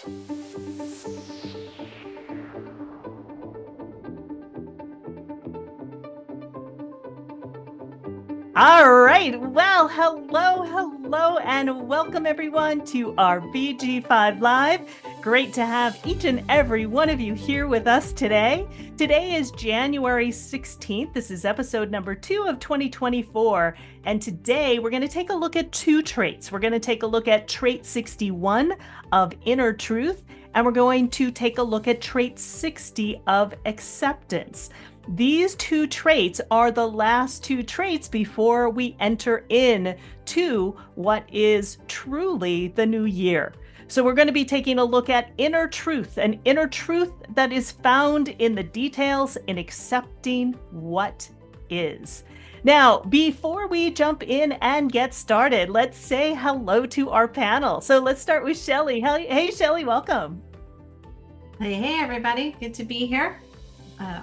All right. Well, hello, and welcome everyone to our BG5 Live. Great to have each and every one of you here with us today. Today is January 16th. This is episode number 2 of 2024. And today we're going to take a look at 2 traits. We're going to take a look at trait 61 of inner truth, and we're going to take a look at trait 60 of acceptance. These 2 traits are the last 2 traits before we enter in to what is truly the new year. So we're going to be taking a look at inner truth, an inner truth that is found in the details in accepting what is. Now, before we jump in and get started, let's say hello to our panel. So let's start with Shelly. Hey, Shelly, welcome. Hey, everybody. Good to be here.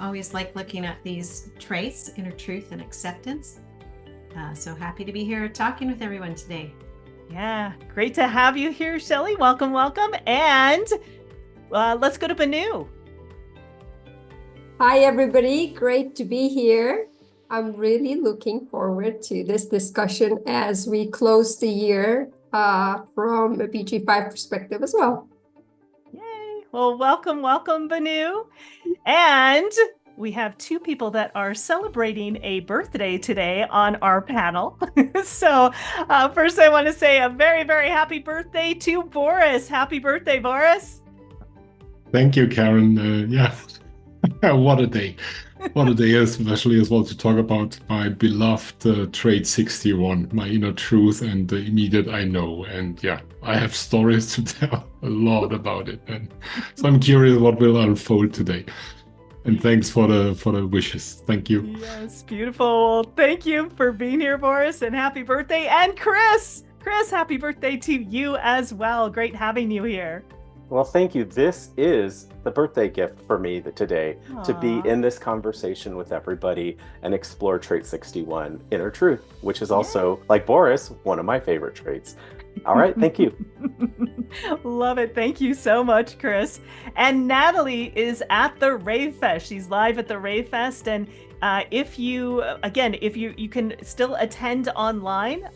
Always like looking at these traits, inner truth and acceptance. So happy to be here talking with everyone today. Yeah, great to have you here, Shelly. Welcome. And let's go to Banu. Hi, everybody. Great to be here. I'm really looking forward to this discussion as we close the year from a BG5 perspective as well. Yay. Well, welcome, Banu. And we have 2 people that are celebrating a birthday today on our panel. So first I want to say a very, very happy birthday to Boriss. Happy birthday, Boriss. Thank you, Karen. Yeah, what a day. What a day, especially as well to talk about my beloved trait 61, my inner truth and the immediate I know. And yeah, I have stories to tell a lot about it. And so I'm curious what will unfold today. And thanks for the wishes. Thank you. Yes, beautiful. Thank you for being here, Boriss, and happy birthday. And Chris, happy birthday to you as well. Great having you here. Well, thank you. This is the birthday gift for me today. Aww. To be in this conversation with everybody and explore trait 61, inner truth, which is also, like Boriss, one of my favorite traits. All right, thank you. Love it. Thank you so much, Chris. And Natalie is at the Rave Fest. She's live at the Rave Fest. And if you can still attend online,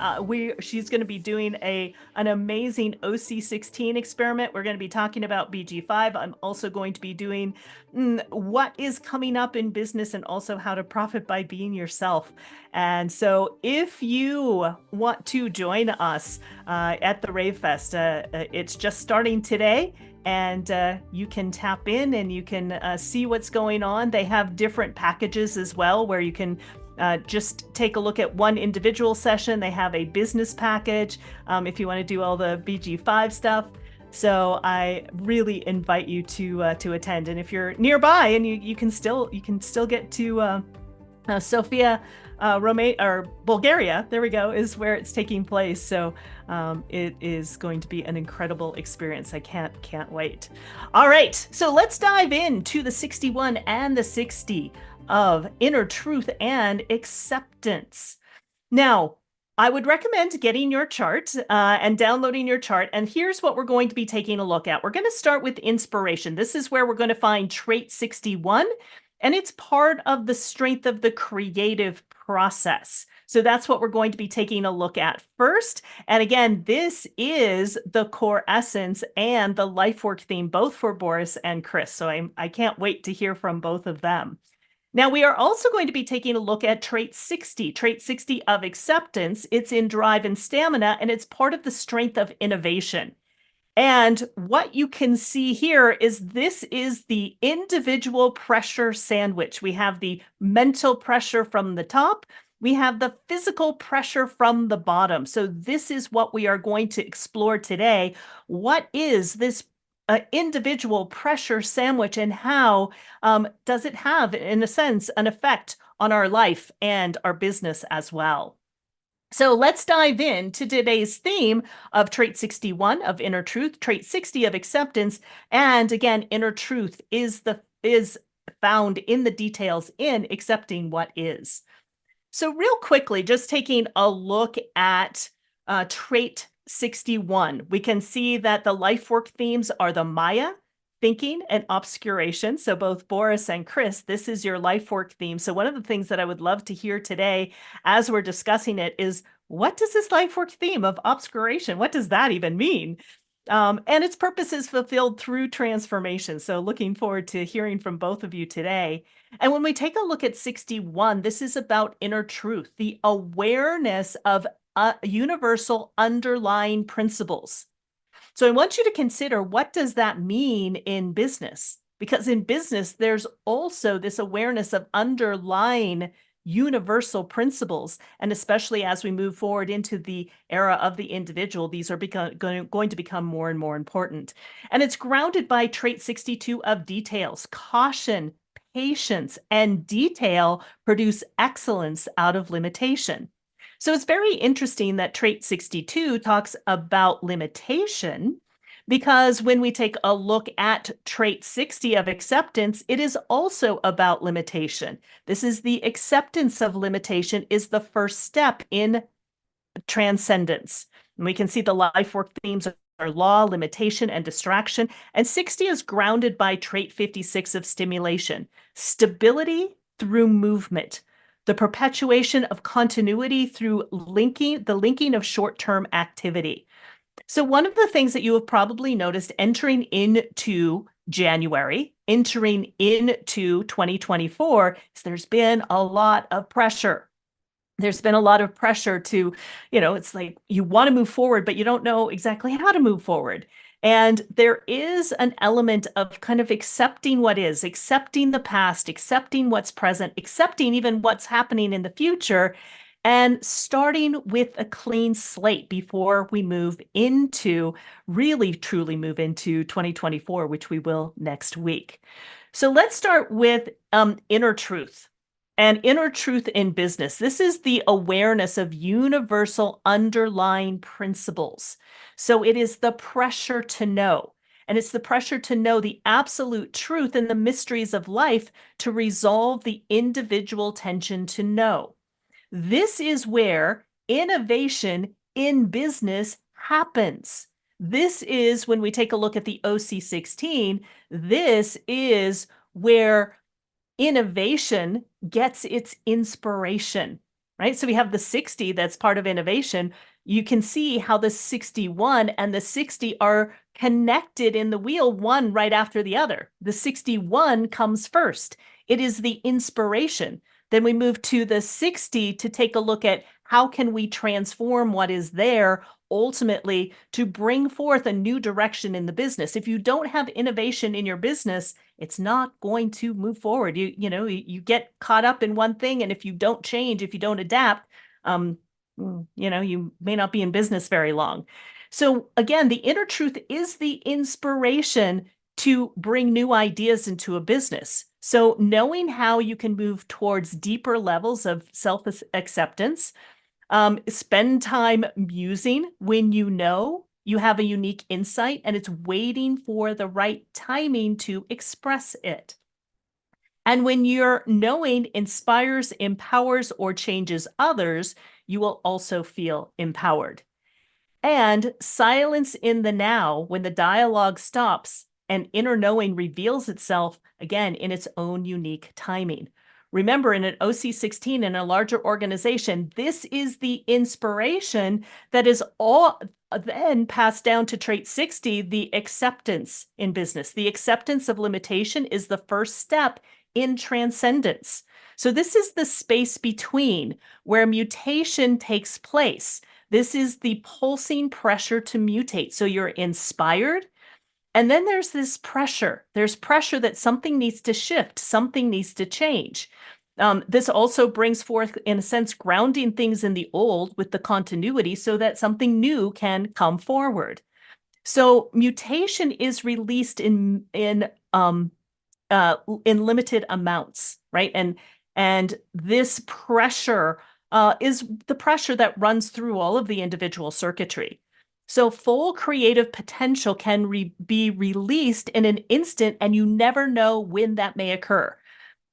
she's going to be doing an amazing OC16 experiment. We're going to be talking about BG5. I'm also going to be doing what is coming up in business and also how to profit by being yourself. And so if you want to join us at the Rave Fest, it's just starting today. And you can tap in and you can see what's going on. They have different packages as well, where you can just take a look at one individual session. They have a business package if you want to do all the BG5 stuff. So I really invite you to attend. And if you're nearby and you can still get to Sofia, Romania or Bulgaria, there we go, is where it's taking place. So it is going to be an incredible experience. I can't wait. All right, so let's dive into the 61 and the 60 of inner truth and acceptance. Now, I would recommend getting your chart and downloading your chart. And here's what we're going to be taking a look at. We're going to start with inspiration. This is where we're going to find trait 61. And it's part of the strength of the creative process. So that's what we're going to be taking a look at first. And again, this is the core essence and the life work theme, both for Boriss and Chris. So I can't wait to hear from both of them. Now, we are also going to be taking a look at trait 60 of acceptance. It's in drive and stamina, and it's part of the strength of innovation. And what you can see here is this is the individual pressure sandwich. We have the mental pressure from the top. We have the physical pressure from the bottom. So this is what we are going to explore today. What is this individual pressure sandwich, and how does it have, in a sense, an effect on our life and our business as well? So let's dive into today's theme of trait 61 of inner truth, trait 60 of acceptance. And again, inner truth is found in the details in accepting what is. So real quickly, just taking a look at trait 61, we can see that the life work themes are the Maya, thinking, and obscuration. So both Boriss and Chris, this is your life work theme. So one of the things that I would love to hear today as we're discussing it is, what does this life work theme of obscuration, what does that even mean? And its purpose is fulfilled through transformation. So looking forward to hearing from both of you today. And when we take a look at 61, this is about inner truth, the awareness of universal underlying principles. So I want you to consider, what does that mean in business? Because in business, there's also this awareness of underlying universal principles. And especially as we move forward into the era of the individual, these are going to become more and more important. And it's grounded by trait 62 of details. Caution, patience, and detail produce excellence out of limitation. So it's very interesting that trait 62 talks about limitation, because when we take a look at trait 60 of acceptance, it is also about limitation. This is the acceptance of limitation is the first step in transcendence. And we can see the life work themes are law, limitation, and distraction. And 60 is grounded by trait 56 of stimulation, stability through movement, the perpetuation of continuity through the linking of short-term activity. So one of the things that you have probably noticed entering into January, entering into 2024, is there's been a lot of pressure. There's been a lot of pressure to, it's like you want to move forward, but you don't know exactly how to move forward. And there is an element of kind of accepting what is, accepting the past, accepting what's present, accepting even what's happening in the future, and starting with a clean slate before we really truly move into 2024, which we will next week. So let's start with inner truth. And inner truth in business. This is the awareness of universal underlying principles. So it is the pressure to know. And it's the pressure to know the absolute truth and the mysteries of life to resolve the individual tension to know. This is where innovation in business happens. This is when we take a look at the OC16, this is where innovation gets its inspiration, right? So we have the 60 that's part of innovation. You can see how the 61 and the 60 are connected in the wheel, one right after the other. The 61 comes first. It is the inspiration. Then we move to the 60 to take a look at how can we transform what is there ultimately to bring forth a new direction in the business. If you don't have innovation in your business, it's not going to move forward. You get caught up in one thing, and if you don't change, if you don't adapt, you may not be in business very long. So again, the inner truth is the inspiration to bring new ideas into a business. So knowing how you can move towards deeper levels of self-acceptance, spend time musing when you know you have a unique insight and it's waiting for the right timing to express it. And when your knowing inspires, empowers, or changes others, you will also feel empowered. And silence in the now, when the dialogue stops and inner knowing reveals itself, again, in its own unique timing. Remember, in an OC16 in a larger organization, this is the inspiration that is all then passed down to trait 60, the acceptance in business. The acceptance of limitation is the first step in transcendence. So this is the space between where mutation takes place. This is the pulsing pressure to mutate. So you're inspired, and then there's this pressure. There's pressure that something needs to shift, something needs to change. This also brings forth, in a sense, grounding things in the old with the continuity so that something new can come forward. So mutation is released in limited amounts, right? And this pressure is the pressure that runs through all of the individual circuitry. So full creative potential can be released in an instant, and you never know when that may occur.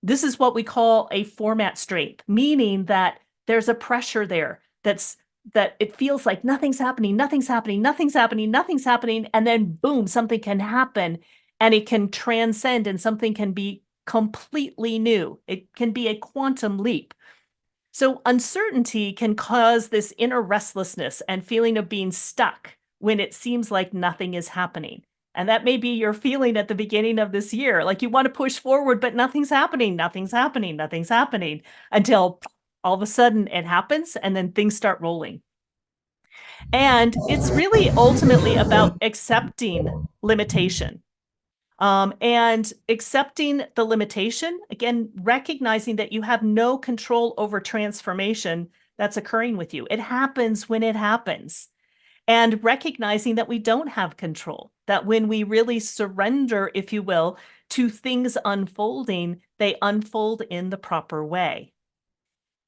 This is what we call a format strength, meaning that there's a pressure there that's that it feels like nothing's happening, nothing's happening, nothing's happening, nothing's happening, and then boom, something can happen and it can transcend and something can be completely new. It can be a quantum leap. So uncertainty can cause this inner restlessness and feeling of being stuck when it seems like nothing is happening. And that may be your feeling at the beginning of this year. Like you want to push forward, but nothing's happening, nothing's happening, nothing's happening until all of a sudden it happens and then things start rolling. And it's really ultimately about accepting limitation. And accepting the limitation, again, recognizing that you have no control over transformation that's occurring with you. It happens when it happens. And recognizing that we don't have control, that when we really surrender, if you will, to things unfolding, they unfold in the proper way.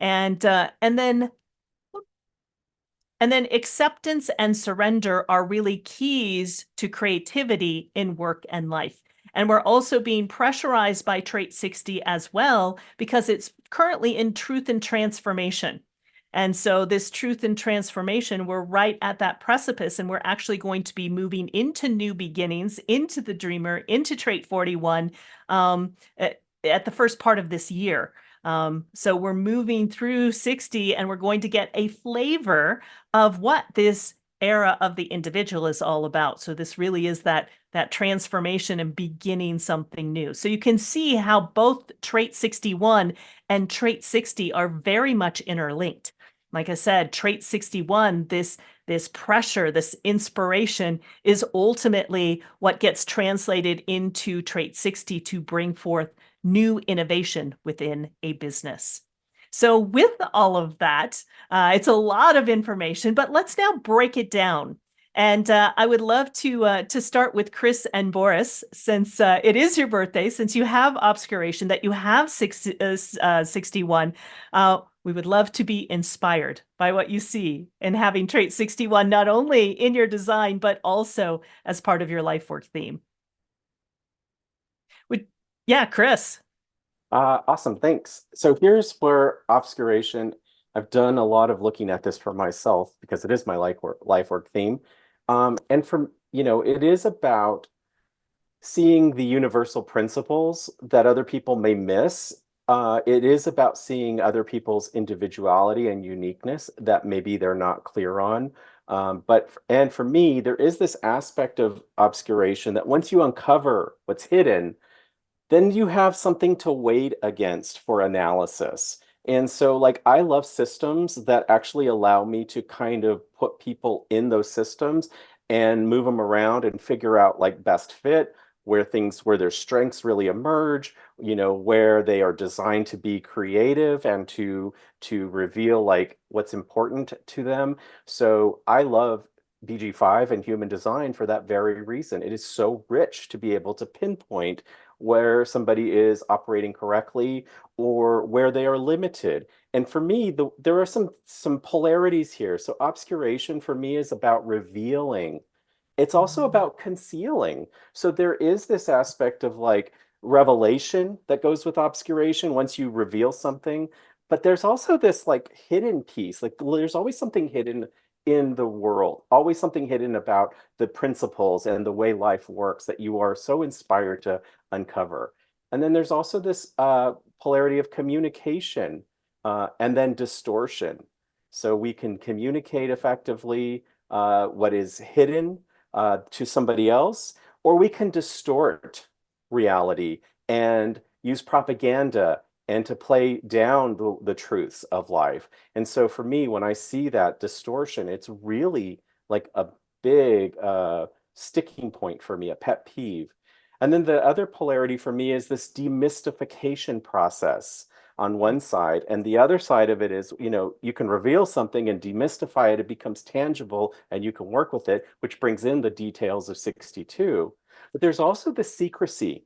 And then acceptance and surrender are really keys to creativity in work and life. And we're also being pressurized by trait 60 as well, because it's currently in truth and transformation. And so this truth and transformation, we're right at that precipice, and we're actually going to be moving into new beginnings, into the dreamer, into trait 41 at the first part of this year. So we're moving through 60 and we're going to get a flavor of what this era of the individual is all about. So this really is that transformation and beginning something new. So you can see how both trait 61 and trait 60 are very much interlinked. Like I said, trait 61, this pressure, this inspiration is ultimately what gets translated into trait 60 to bring forth new innovation within a business. So with all of that, it's a lot of information, but let's now break it down. And I would love to start with Chris and Boriss, since it is your birthday, since you have obscuration, that you have 61. We would love to be inspired by what you see in having trait 61, not only in your design, but also as part of your life work theme. Yeah, Chris. Awesome, thanks. So here's where obscuration, I've done a lot of looking at this for myself because it is my life work theme. And from, it is about seeing the universal principles that other people may miss. It is about seeing other people's individuality and uniqueness that maybe they're not clear on. And for me, there is this aspect of obscuration that once you uncover what's hidden, then you have something to weigh against for analysis. And so like I love systems that actually allow me to kind of put people in those systems and move them around and figure out like best fit, where their strengths really emerge, where they are designed to be creative and to reveal like what's important to them. So I love BG5 and human design for that very reason. It is so rich to be able to pinpoint where somebody is operating correctly or where they are limited. And for me, there are some polarities here. So obscuration for me is about revealing. It's also about concealing. So there is this aspect of like revelation that goes with obscuration once you reveal something. But there's also this like hidden piece. Like there's always something hidden in the world, always something hidden about the principles and the way life works that you are so inspired to uncover. And then there's also this polarity of communication and then distortion. So we can communicate effectively what is hidden to somebody else, or we can distort reality and use propaganda and to play down the truths of life. And so for me, when I see that distortion, it's really like a big sticking point for me, a pet peeve. And then the other polarity for me is this demystification process on one side. And the other side of it is, you can reveal something and demystify it. It becomes tangible and you can work with it, which brings in the details of 62. But there's also the secrecy.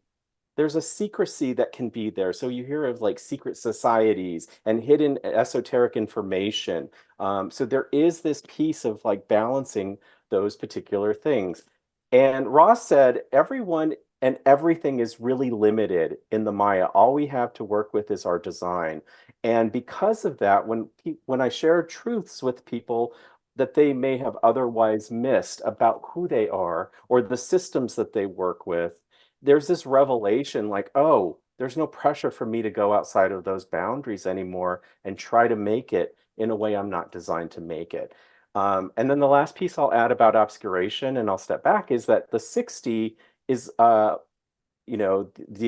There's a secrecy that can be there. So you hear of like secret societies and hidden esoteric information. So there is this piece of like balancing those particular things. And Ross said, everyone and everything is really limited in the Maya. All we have to work with is our design. And because of that, when I share truths with people that they may have otherwise missed about who they are or the systems that they work with, there's this revelation like, oh, there's no pressure for me to go outside of those boundaries anymore and try to make it in a way I'm not designed to make it. And then the last piece I'll add about obscuration, and I'll step back, is that the 60 is, the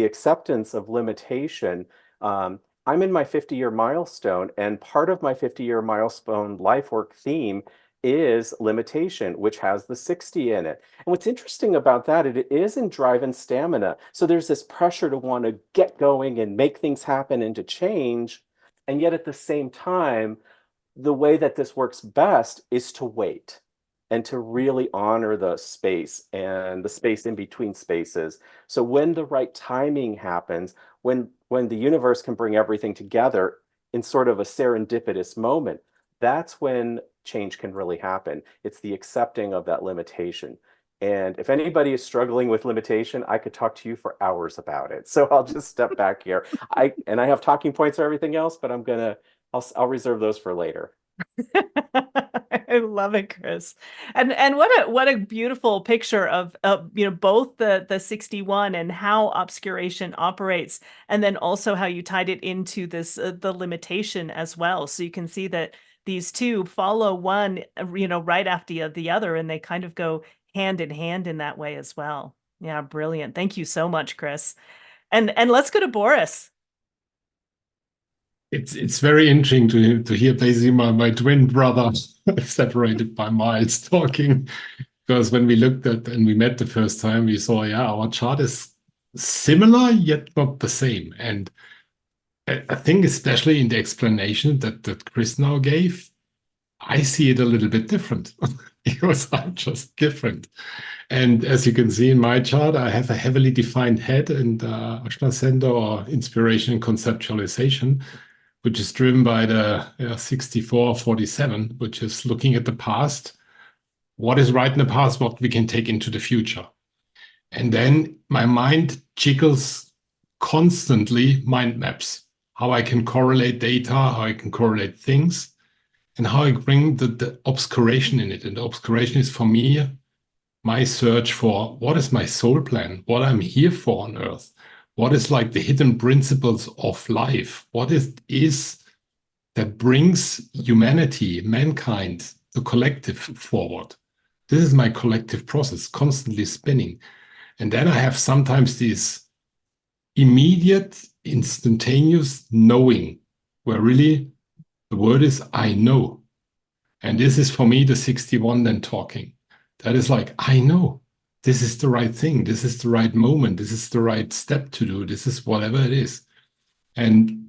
acceptance of limitation. I'm in my 50-year milestone, and part of my 50-year milestone life work theme is limitation, which has the 60 in it. And what's interesting about that, it is in drive and stamina. So there's this pressure to want to get going and make things happen and to change. And yet at the same time, the way that this works best is to wait and to really honor the space and the space in between spaces. So when the right timing happens, when the universe can bring everything together in sort of a serendipitous moment, that's when change can really happen. It's the accepting of that limitation. And if anybody is struggling with limitation, I could talk to you for hours about it. So I'll just step back here. I have talking points or everything else, but I'll reserve those for later. I love it, Chris. And what a beautiful picture of both the 61 and how obscuration operates, and then also how you tied it into this the limitation as well. So you can see that these two follow one right after the other, and they kind of go hand in hand in that way as well. Yeah, brilliant. Thank you so much, Chris. And let's go to Boriss. It's very interesting to hear basically my twin brother separated by miles talking, because when we looked at and we met the first time, we saw, yeah, our chart is similar yet not the same. And I think especially in the explanation that Chris now gave, I see it a little bit different because I'm just different. And as you can see in my chart, I have a heavily defined head and Ashna Center, or inspiration and conceptualization, which is driven by the 6447, which is looking at the past, what is right in the past, what we can take into the future. And then my mind jiggles constantly mind maps, how I can correlate data, how I can correlate things, and how I bring the obscuration in it. And the obscuration is for me, my search for what is my soul plan, what I'm here for on Earth. What is like the hidden principles of life? What is that brings humanity, mankind, the collective forward? This is my collective process, constantly spinning. And then I have sometimes this immediate, instantaneous knowing, where really the word is, I know. And this is for me the 61 then talking. That is like, I know. This is the right thing. This is the right moment. This is the right step to do. This is whatever it is. And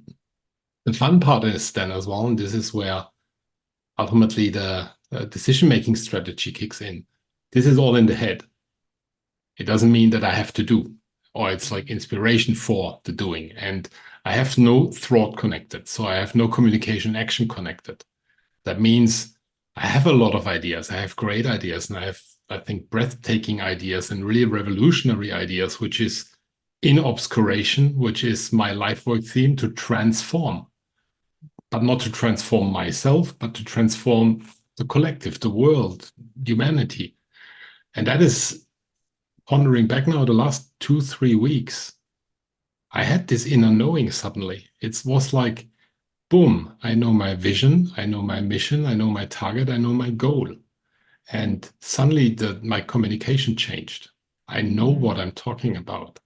the fun part is then as well, and this is where ultimately the decision-making strategy kicks in. This is all in the head. It doesn't mean that I have to do, or it's like inspiration for the doing. And I have no thought connected. So I have no communication action connected. That means I have a lot of ideas. I have great ideas, and I think, breathtaking ideas and really revolutionary ideas, which is in obscuration, which is my life work theme, to transform. But not to transform myself, but to transform the collective, the world, humanity. And that is, pondering back now the last 2-3 weeks, I had this inner knowing suddenly. It was like, boom, I know my vision, I know my mission, I know my target, I know my goal. And suddenly my communication changed. I know what I'm talking about.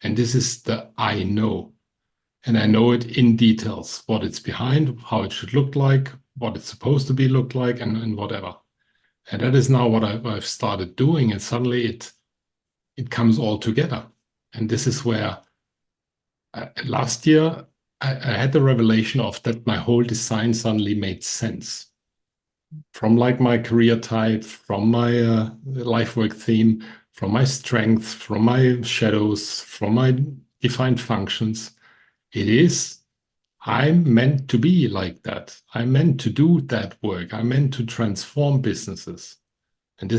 And this is the I know. And I know it in details, what it's behind, how it should look like, what it's supposed to be look like, and whatever. And that is now what I've started doing. And suddenly it comes all together. And this is where last year I had the revelation of that my whole design suddenly made sense. From like my career type, from my life work theme, from my strength, from my shadows, from my defined functions. I'm meant to be like that. I'm meant to do that work. I'm meant to transform businesses. And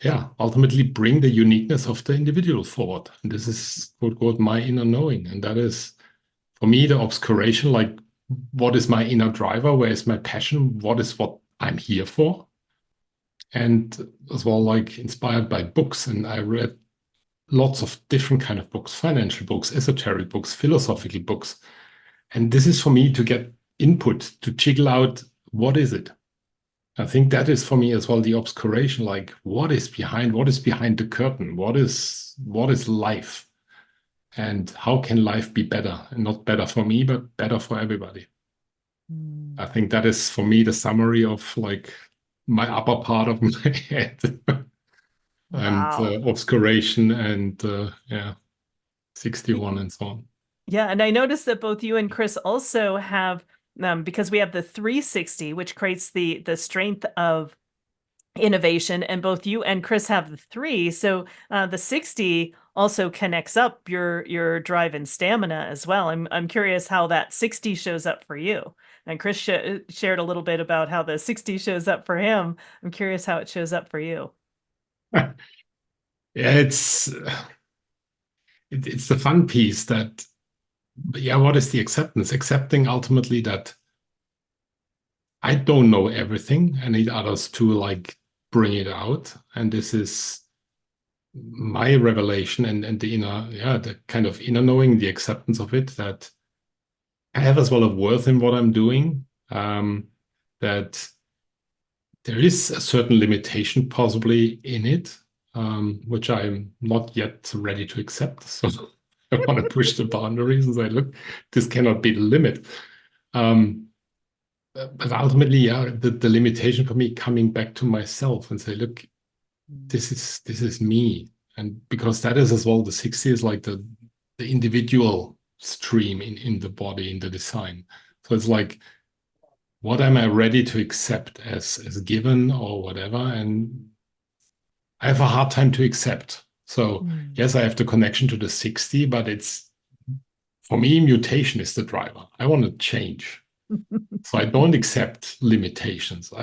yeah, ultimately bring the uniqueness of the individual forward. And this is quote my inner knowing. And that is, for me, the obscuration, like what is my inner driver? Where is my passion? What is what I'm here for? And as well, like inspired by books. And I read lots of different kind of books, financial books, esoteric books, philosophical books. And this is for me to get input, to jiggle out what is it. I think that is for me as well the obscuration, like what is behind the curtain? What is life? And how can life be better? And not better for me, but better for everybody. I think that is for me the summary of like my upper part of my head. And Wow. obscuration and yeah, 61 and so on. Yeah, and I noticed that both you and Chris also have, because we have the 360, which creates the strength of innovation, and both you and Chris have the 3. So the 60 also connects up your drive and stamina as well. I'm curious how that 60 shows up for you. And Chris shared a little bit about how the 60 shows up for him. I'm curious how it shows up for you. Yeah, it's the fun piece that, yeah, what is the acceptance? Accepting ultimately that I don't know everything. I need others to like bring it out. And this is my revelation and the inner, yeah, the kind of inner knowing, the acceptance of it, that I have as well a worth in what I'm doing. That there is a certain limitation possibly in it, which I'm not yet ready to accept. So I want to push the boundaries and say, look, this cannot be the limit. But ultimately, yeah, the limitation for me coming back to myself and say, look, this is me. And because that is as well, the 60 is like the individual stream in the body, in the design. So it's like, what am I ready to accept as given or whatever? And I have a hard time to accept. So yes, I have the connection to the 60, but it's, for me, mutation is the driver. I want to change. So I don't accept limitations.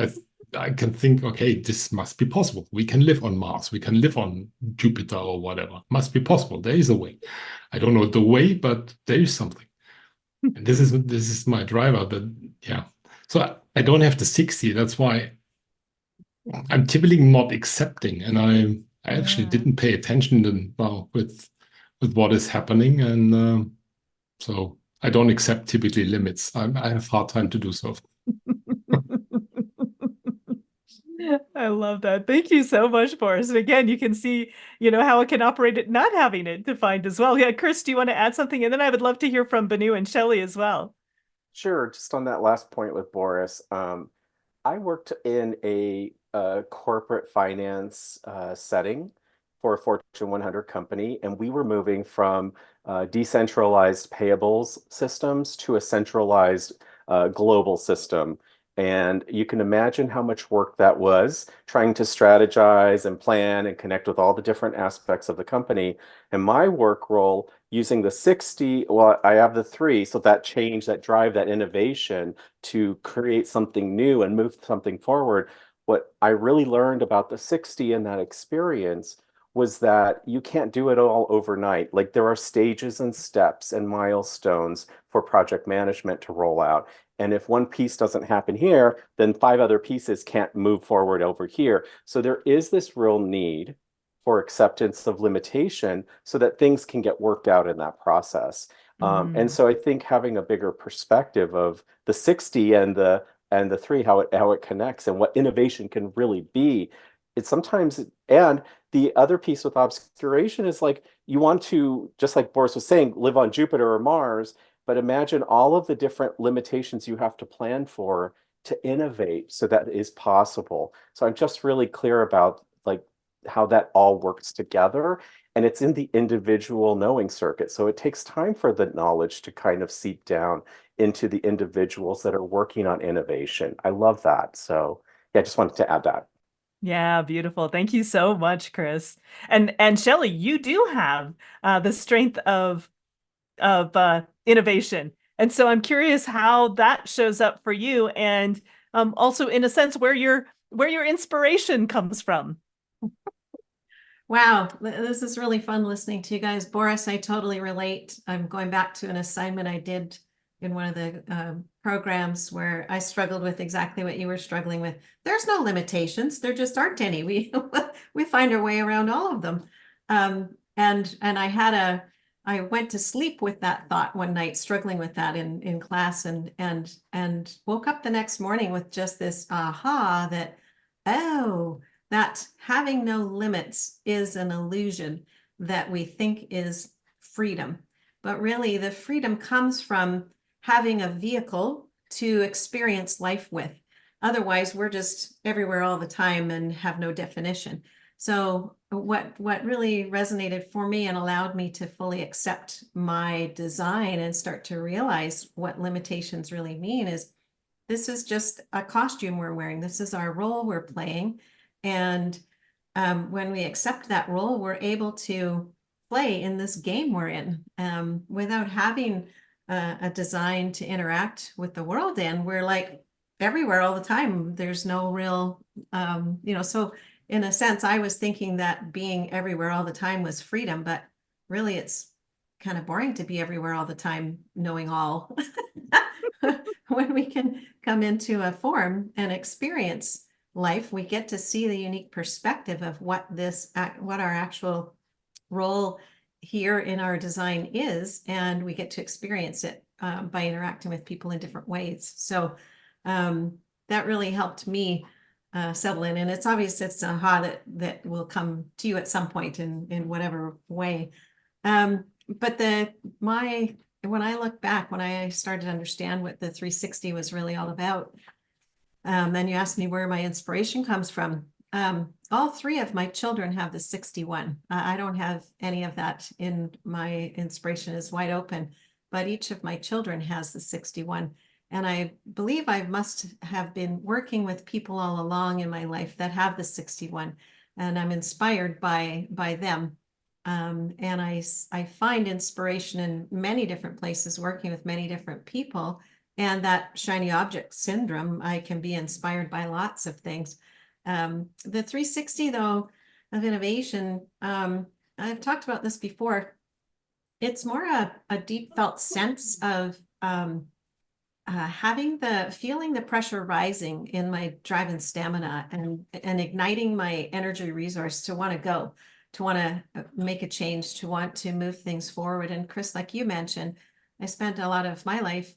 I can think, okay, this must be possible. We can live on Mars. We can live on Jupiter or whatever. Must be possible. There is a way. I don't know the way, but there is something. And this is my driver. But yeah. So I don't have the 60. That's why I'm typically not accepting. And I actually didn't pay attention with what is happening. And so I don't accept typically limits. I have a hard time to do so. I love that. Thank you so much, Boriss. And again, you can see, how it can operate at not having it defined as well. Yeah, Chris, do you want to add something? And then I would love to hear from Banu and Shelley as well. Sure. Just on that last point with Boriss, I worked in a corporate finance setting for a Fortune 100 company, and we were moving from decentralized payables systems to a centralized global system. And you can imagine how much work that was, trying to strategize and plan and connect with all the different aspects of the company. And my work role using the 60, well, I have the 3, so that change, that drive, that innovation to create something new and move something forward. What I really learned about the 60 in that experience was that you can't do it all overnight. Like there are stages and steps and milestones for project management to roll out. And if one piece doesn't happen here, then 5 other pieces can't move forward over here. So there is this real need for acceptance of limitation so that things can get worked out in that process. And so I think having a bigger perspective of the 60 and the 3, how it connects and what innovation can really be. It's sometimes, and the other piece with obscuration is like you want to, just like Boriss was saying, live on Jupiter or Mars, but imagine all of the different limitations you have to plan for to innovate so that is possible. So I'm just really clear about like how that all works together. And it's in the individual knowing circuit. So it takes time for the knowledge to kind of seep down into the individuals that are working on innovation. I love that. So yeah, I just wanted to add that. Yeah, beautiful. Thank you so much, Chris. And Shelley, you do have the strength of innovation. And so I'm curious how that shows up for you, and also in a sense where your inspiration comes from. Wow, this is really fun listening to you guys. Boriss, I totally relate. I'm going back to an assignment I did in one of the programs where I struggled with exactly what you were struggling with. There's no limitations. There just aren't any. We find our way around all of them. And I went to sleep with that thought one night, struggling with that in class, and woke up the next morning with just this aha that, oh, that having no limits is an illusion that we think is freedom. But really, the freedom comes from having a vehicle to experience life with. Otherwise, we're just everywhere all the time and have no definition. So what really resonated for me and allowed me to fully accept my design and start to realize what limitations really mean is this is just a costume we're wearing. This is our role we're playing. And when we accept that role, we're able to play in this game we're in without having a design to interact with the world in. We're like everywhere all the time. There's no real, so in a sense, I was thinking that being everywhere all the time was freedom, but really it's kind of boring to be everywhere all the time, knowing all. When we can come into a form and experience life, we get to see the unique perspective of what our actual role here in our design is, and we get to experience it by interacting with people in different ways. So that really helped me settle in, and it's obvious it's a aha that will come to you at some point in whatever way. But when I look back, when I started to understand what the 360 was really all about, then you asked me where my inspiration comes from. All three of my children have the 61. I don't have any of that in my inspiration is wide open, but each of my children has the 61. And I believe I must have been working with people all along in my life that have the 61, and I'm inspired by them. And I find inspiration in many different places, working with many different people. And that shiny object syndrome, I can be inspired by lots of things. The 360, though, of innovation, I've talked about this before. It's more a deep felt sense of feeling the pressure rising in my drive and stamina, and igniting my energy resource to want to go, to want to make a change, to want to move things forward. And Chris, like you mentioned, I spent a lot of my life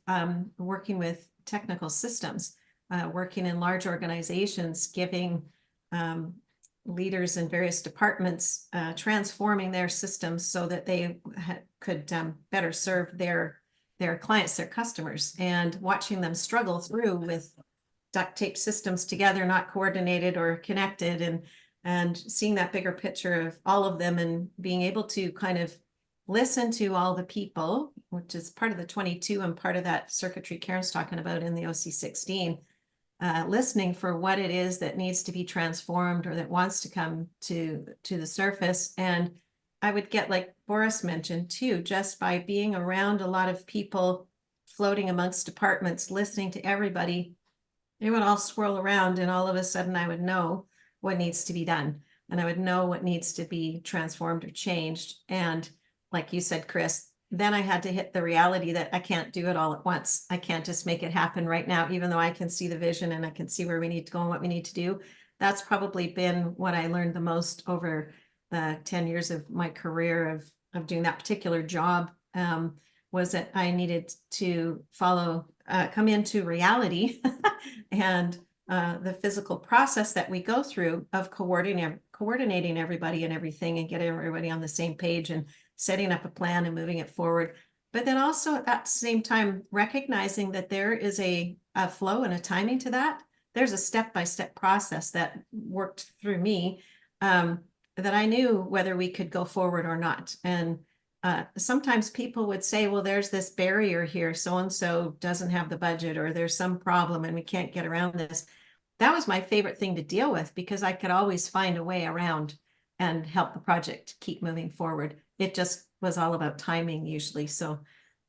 working with technical systems, working in large organizations, giving leaders in various departments, transforming their systems so that they could better serve their clients, their customers, and watching them struggle through with duct tape systems together, not coordinated or connected, and seeing that bigger picture of all of them and being able to kind of listen to all the people, which is part of the 22 and part of that circuitry Karen's talking about in the OC16, listening for what it is that needs to be transformed or that wants to come to the surface. And I would get, like Boriss mentioned too, just by being around a lot of people, floating amongst departments, listening to everybody, it would all swirl around, and all of a sudden I would know what needs to be done, and I would know what needs to be transformed or changed. And like you said, Chris, then I had to hit the reality that I can't do it all at once. I can't just make it happen right now, even though I can see the vision and I can see where we need to go and what we need to do. That's probably been what I learned the most over the 10 years of my career of doing that particular job, was that I needed to come into reality and the physical process that we go through of coordinating everybody and everything and getting everybody on the same page and setting up a plan and moving it forward. But then also at that same time, recognizing that there is a flow and a timing to that. There's a step-by-step process that worked through me, that I knew whether we could go forward or not. And sometimes people would say, well, there's this barrier here, so-and-so doesn't have the budget, or there's some problem and we can't get around this. That was my favorite thing to deal with, because I could always find a way around and help the project keep moving forward. It just was all about timing usually. So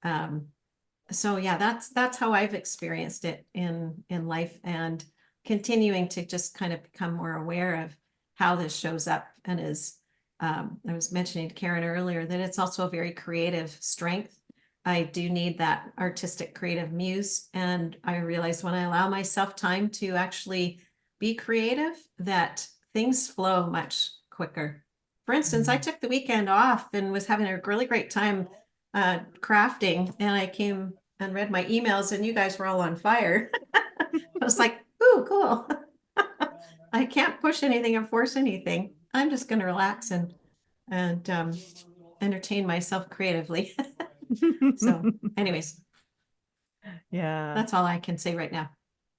yeah, that's how I've experienced it in life, and continuing to just kind of become more aware of how this shows up and is I was mentioning to Karen earlier that it's also a very creative strength. I do need that artistic creative muse. And I realized when I allow myself time to actually be creative, that things flow much quicker. For instance, I took the weekend off and was having a really great time crafting, and I came and read my emails and you guys were all on fire. I was like, ooh, cool. I can't push anything or force anything. I'm just going to relax and entertain myself creatively. So anyways, Yeah. that's all I can say right now.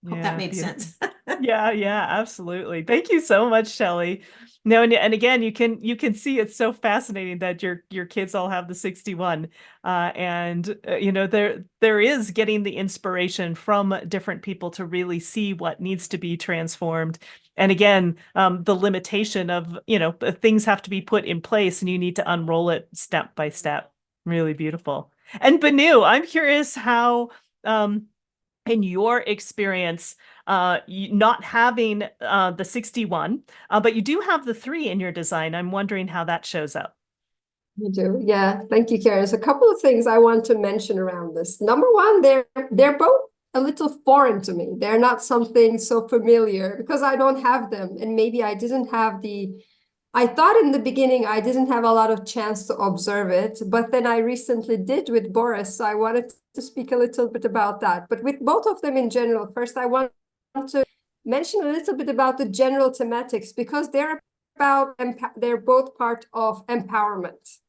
Hope that made sense. Yeah, absolutely. Thank you so much, Shelley. No, and again, you can see it's so fascinating that your kids all have the 61, and you know, there is getting the inspiration from different people to really see what needs to be transformed. And again, the limitation of, you know, things have to be put in place, and you need to unroll it step by step. Really beautiful. And Banu, I'm curious how, in your experience, not having the 61, but you do have the 3 in your design. I'm wondering how that shows up. You do, yeah. Thank you, Karen. So a couple of things I want to mention around this. Number one, they're both a little foreign to me. They're not something so familiar because I don't have them, and maybe I didn't have I thought in the beginning I didn't have a lot of chance to observe it, but then I recently did with Boriss, so I wanted to speak a little bit about that. But with both of them in general, first I want to mention a little bit about the general thematics, because they're both part of empowerment.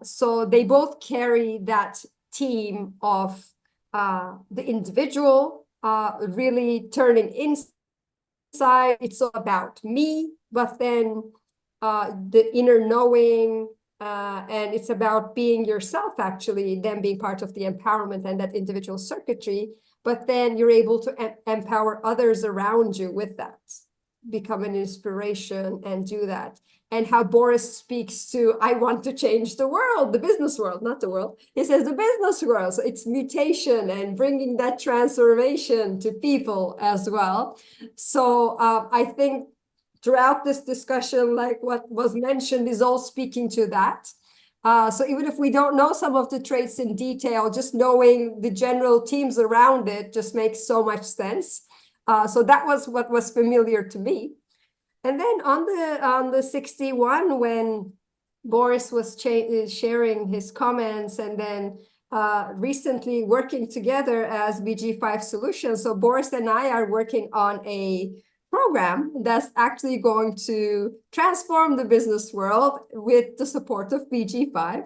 So they both carry that theme of the individual really turning inside. It's all about me, but then the inner knowing, and it's about being yourself, actually, then being part of the empowerment and that individual circuitry. But then you're able to empower others around you with that, become an inspiration and do that. And how Boriss speaks to, I want to change the world, the business world, not the world. He says the business world. So it's mutation and bringing that transformation to people as well. So I think throughout this discussion, like what was mentioned, is all speaking to that. So even if we don't know some of the traits in detail, just knowing the general themes around it just makes so much sense. So that was what was familiar to me. And then on the 61, when Boriss was sharing his comments, and then recently working together as BG5 Solutions. So Boriss and I are working on a program that's actually going to transform the business world with the support of BG5.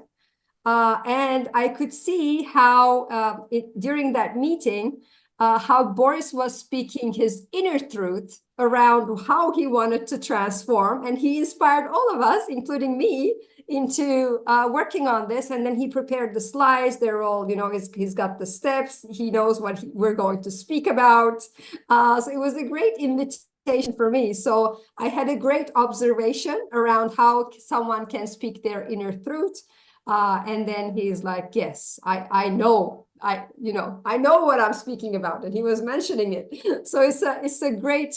And I could see how during that meeting, how Boriss was speaking his inner truth around how he wanted to transform. And he inspired all of us, including me, into working on this. And then he prepared the slides. They're all, you know, he's got the steps. He knows what we're going to speak about. So it was a great invitation for me. So I had a great observation around how someone can speak their inner truth. And then he's like, yes, I know. I know what I'm speaking about, and he was mentioning it. So it's a great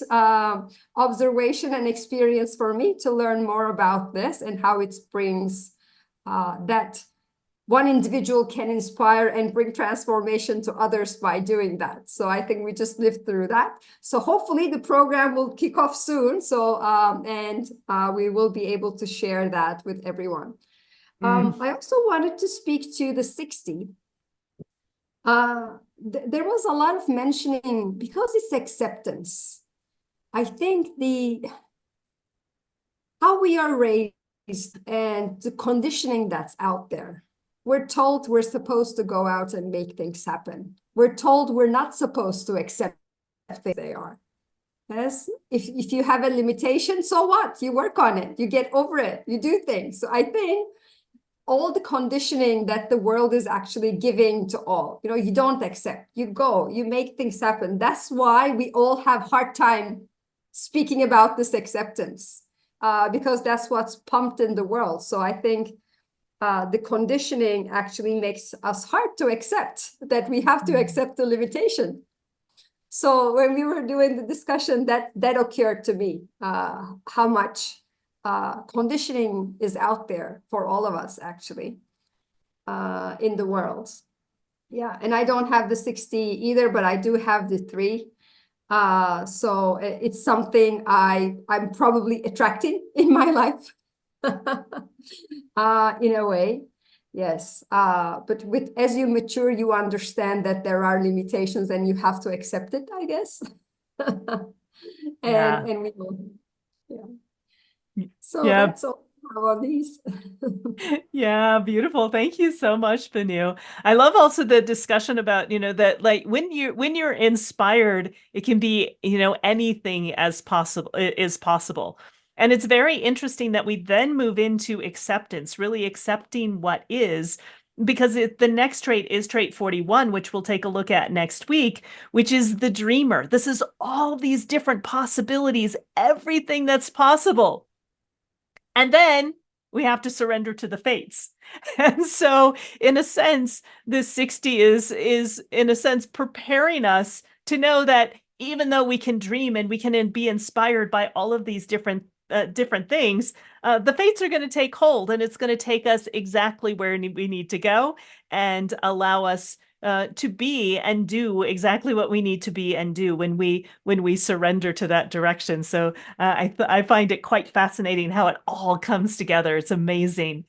observation and experience for me to learn more about this and how it brings that one individual can inspire and bring transformation to others by doing that. So I think we just lived through that. So hopefully the program will kick off soon. So we will be able to share that with everyone. I also wanted to speak to the 60. There was a lot of mentioning, because it's acceptance. I think how we are raised and the conditioning that's out there. We're told we're supposed to go out and make things happen. We're told we're not supposed to accept things they are. Yes, if you have a limitation, so what? You work on it. You get over it. You do things. So I think all the conditioning that the world is actually giving to all, you don't accept, you go, you make things happen. That's why we all have hard time speaking about this acceptance, because that's what's pumped in the world. So I think the conditioning actually makes us hard to accept that we have to accept the limitation. So when we were doing the discussion, that occurred to me, how much conditioning is out there for all of us, actually, in the world. Yeah, and I don't have the 60 either, but I do have the 3. So it's something I'm probably attracting in my life, in a way. Yes. But as you mature, you understand that there are limitations and you have to accept it, I guess. Yeah. And we will, yeah. So Yeah. that's all I have on these. Yeah, beautiful. Thank you so much, Banu. I love also the discussion about, that like when you're inspired, it can be, anything as possible is possible. And it's very interesting that we then move into acceptance, really accepting what is, because the next trait is trait 41, which we'll take a look at next week, which is the dreamer. This is all these different possibilities, everything that's possible. And then we have to surrender to the fates. And so, in a sense, this 60 is in a sense preparing us to know that even though we can dream and we can be inspired by all of these different things, the fates are going to take hold, and it's going to take us exactly where we need to go and allow us to be and do exactly what we need to be and do when we surrender to that direction. So I find it quite fascinating how it all comes together. It's amazing.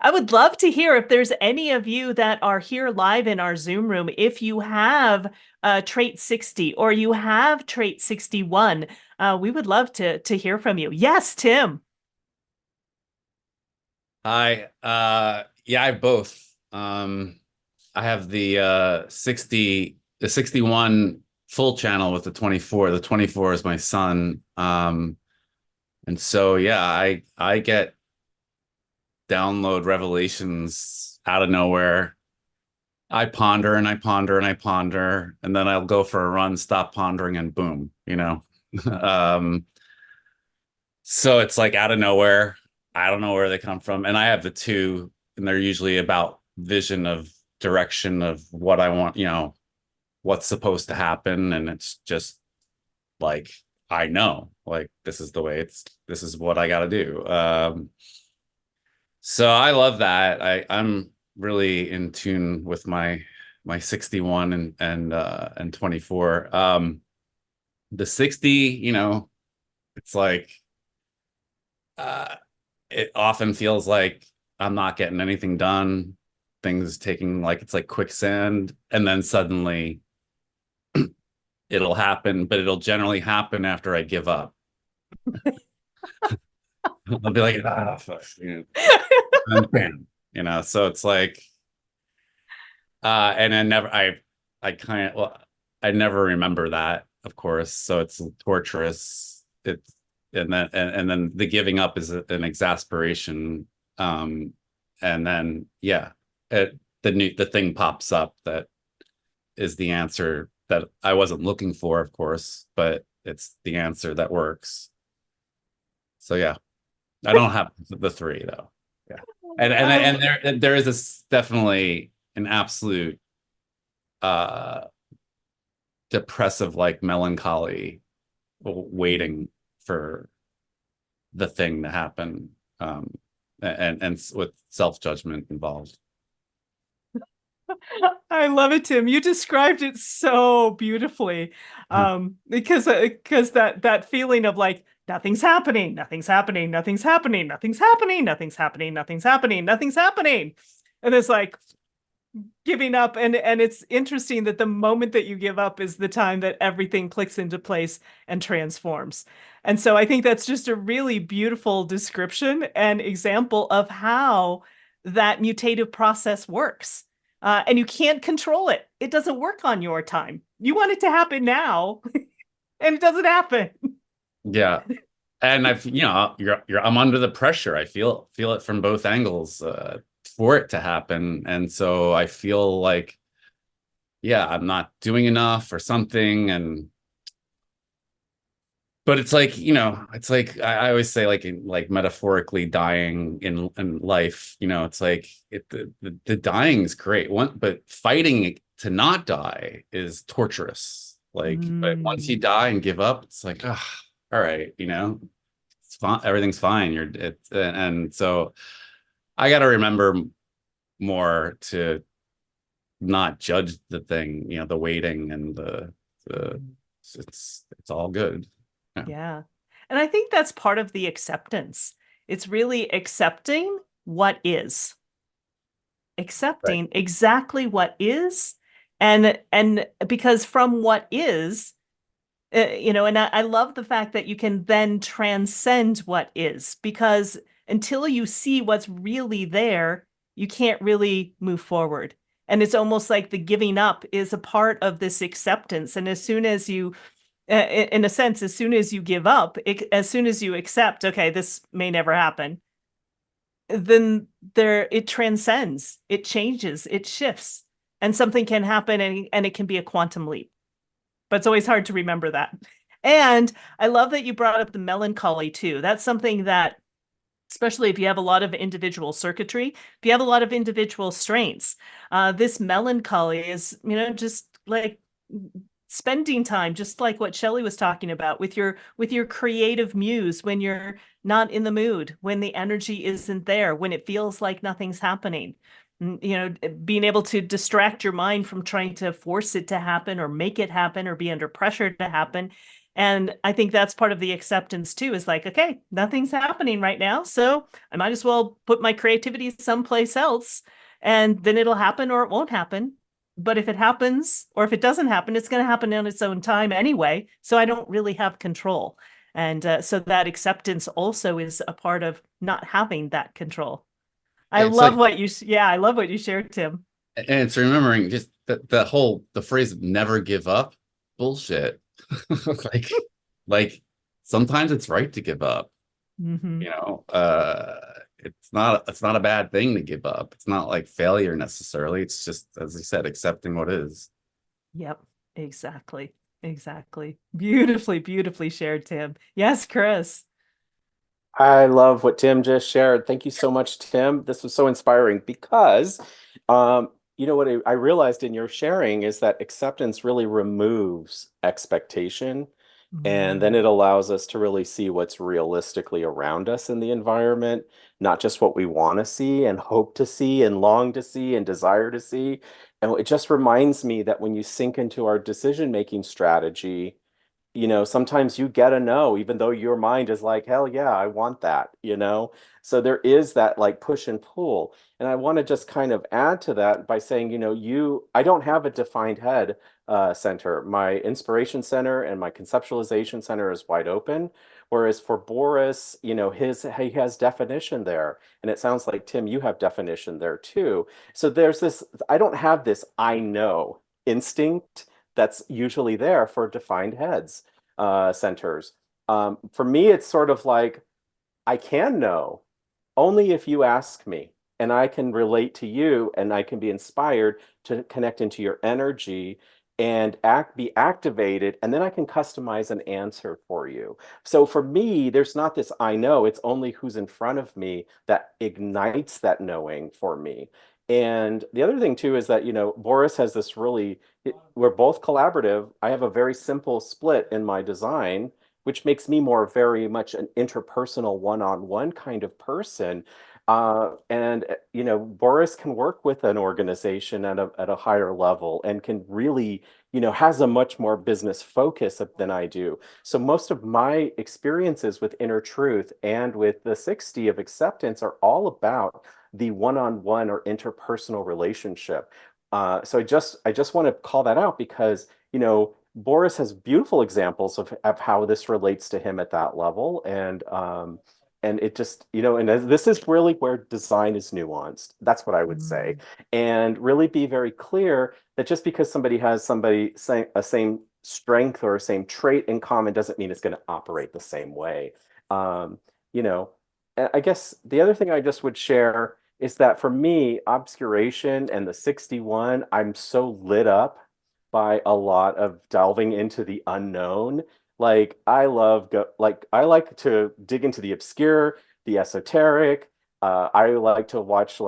I would love to hear if there's any of you that are here live in our Zoom room, if you have trait 60 or you have trait 61. We would love to hear from you. Yes, Tim. Hi. Yeah, I have both. I have the 61 full channel with the 24. The 24 is my son. And so yeah, I get download revelations out of nowhere. I ponder and I ponder and I ponder, and then I'll go for a run, stop pondering, and boom, so it's like out of nowhere. I don't know where they come from. And I have the 2, and they're usually about vision of direction of what I want, what's supposed to happen. And it's just like, I know, like, this is the way this is what I got to do. So I love that. I'm really in tune with my 61 and 24. The 60, it's like, it often feels like I'm not getting anything done. Things taking it's like quicksand, and then suddenly it'll happen, but it'll generally happen after I give up. I'll be like, fuck, and bam, so it's like, and I never remember that, of course. So it's torturous. And then the giving up is an exasperation. And then, yeah, the thing pops up that is the answer that I wasn't looking for, of course, but it's the answer that works. So yeah, I don't have the 3 though. Yeah, and there is definitely an absolute depressive, like, melancholy waiting for the thing to happen, and with self-judgment involved. I love it, Tim. You described it so beautifully. Because that feeling of like, nothing's happening, nothing's happening, nothing's happening, nothing's happening, nothing's happening, nothing's happening, nothing's happening. And it's like giving up. And it's interesting that the moment that you give up is the time that everything clicks into place and transforms. And so I think that's just a really beautiful description and example of how that mutative process works. And you can't control it. It doesn't work on your time. You want it to happen now, and it doesn't happen. Yeah. And I'm under the pressure. I feel it from both angles for it to happen. And so I feel like, yeah, I'm not doing enough or something. But it's like, it's like, I always say, like metaphorically dying in life, it's like the dying is great but fighting to not die is torturous. But once you die and give up, it's like, all right, it's fine. Everything's fine. And so I got to remember more to not judge the thing, the waiting and the it's all good. Yeah. Yeah. And I think that's part of the acceptance. It's really accepting what is, accepting exactly what is. And because from what is, and I love the fact that you can then transcend what is, because until you see what's really there, you can't really move forward. And it's almost like the giving up is a part of this acceptance. And as soon as you, in a sense, as soon as you give up, as soon as you accept, okay, this may never happen, then it transcends, it changes, it shifts, and something can happen, and it can be a quantum leap. But it's always hard to remember that. And I love that you brought up the melancholy too. That's something that, especially if you have a lot of individual circuitry, if you have a lot of individual strengths, this melancholy is, just like spending time, just like what Shelley was talking about, with your creative muse when you're not in the mood, when the energy isn't there, when it feels like nothing's happening. Being able to distract your mind from trying to force it to happen or make it happen or be under pressure to happen. And I think that's part of the acceptance too, is like, okay, nothing's happening right now, so I might as well put my creativity someplace else, and then it'll happen or it won't happen. But if it happens, or if it doesn't happen, it's going to happen on its own time anyway. So I don't really have control. And so that acceptance also is a part of not having that control. I love what you shared, Tim. And it's remembering just the phrase "never give up" bullshit. like sometimes it's right to give up. Mm-hmm. It's not a bad thing to give up. It's not like failure necessarily. It's just, as I said, accepting what is. Yep, exactly. Beautifully shared, Tim. Yes, Chris. I love what Tim just shared. Thank you so much, Tim. This was so inspiring because, what I realized in your sharing is that acceptance really removes expectation. And then it allows us to really see what's realistically around us in the environment, not just what we want to see and hope to see and long to see and desire to see. And it just reminds me that when you sink into our decision-making strategy, sometimes you get a no, even though your mind is like, hell yeah, I want that. So there is that like push and pull. And I want to just kind of add to that by saying, I don't have a defined head center. My inspiration center and my conceptualization center is wide open. Whereas for Boriss, he has definition there. And it sounds like, Tim, you have definition there too. So I don't have this I know instinct that's usually there for defined heads centers. For me, it's sort of like, I can know only if you ask me, and I can relate to you, and I can be inspired to connect into your energy and be activated, and then I can customize an answer for you. So for me, there's not this I know, it's only who's in front of me that ignites that knowing for me. And the other thing too is that, Boriss has this we're both collaborative. I have a very simple split in my design, which makes me very much an interpersonal one-on-one kind of person. And Boriss can work with an organization at a higher level and can really, has a much more business focus than I do. So most of my experiences with Inner Truth and with the 60 of acceptance are all about the one-on-one or interpersonal relationship. So I just want to call that out because, Boriss has beautiful examples of how this relates to him at that level. And it just, and this is really where design is nuanced. That's what I would say. And really be very clear that just because somebody has saying a same strength or a same trait in common doesn't mean it's going to operate the same way. I guess the other thing I just would share is that for me, obscuration and the 61, I'm so lit up by a lot of delving into the unknown. Like I like to dig into the obscure, the esoteric. I like to watch